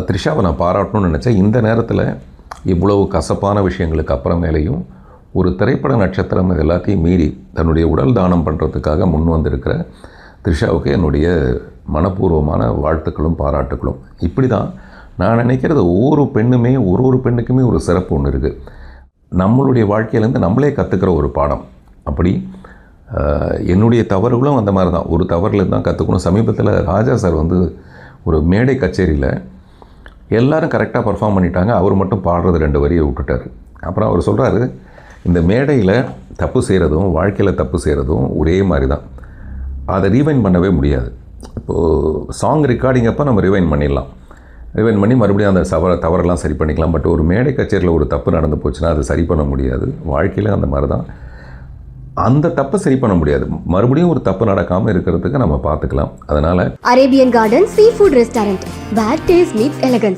த்ரிஷாவை நான் பாராட்டணும்னு நினச்சேன். இந்த நேரத்தில் இவ்வளவு கசப்பான விஷயங்களுக்கு அப்புறமேலேயும் ஒரு திரைப்பட நட்சத்திரம் இது எல்லாத்தையும் மீறி தன்னுடைய உடல் தானம் பண்ணுறதுக்காக முன் வந்திருக்கிற த்ரிஷாவுக்கு என்னுடைய மனப்பூர்வமான வாழ்த்துக்களும் பாராட்டுக்களும். இப்படி தான் நான் நினைக்கிறது. ஒவ்வொரு பெண்ணுமே ஒரு பெண்ணுக்குமே ஒரு சிறப்பு ஒன்று இருக்குது. நம்மளுடைய வாழ்க்கையிலேருந்து நம்மளே கற்றுக்கிற ஒரு பாடம். அப்படி என்னுடைய தவறுகளும் அந்த மாதிரி தான். ஒரு தவறுலேருந்து தான் கற்றுக்கணும். சமீபத்தில் ராஜா சார் வந்து ஒரு மேடை கச்சேரியில் எல்லோரும் கரெக்டாக பர்ஃபார்ம் பண்ணிட்டாங்க, அவர் மட்டும் பாடுறது 2 வரியை விட்டுட்டார். அப்புறம் அவர் சொல்கிறாரு, இந்த மேடையில் தப்பு செய்கிறதும் வாழ்க்கையில் தப்பு செய்கிறதும் ஒரே மாதிரி தான், அதை ரீவைண்ட் பண்ணவே முடியாது. இப்போது சாங் ரெக்கார்டிங் அப்போ நம்ம ரிவைண்ட் பண்ணிடலாம், ரிவைண்ட் பண்ணி மறுபடியும் அந்த தவறெல்லாம் சரி பண்ணிக்கலாம். பட் ஒரு மேடை கச்சேரியில் ஒரு தப்பு நடந்து போச்சுன்னா அது சரி பண்ண முடியாது. வாழ்க்கையில் அந்த மாதிரி தான். அந்த தப்பை சரி பண்ண முடியாது. மறுபடியும் ஒரு தப்பு நடக்காமல் இருக்கிறதுக்கு நம்ம பார்த்துக்கலாம். அதனால் Arabian garden seafood restaurant, where taste meets elegance.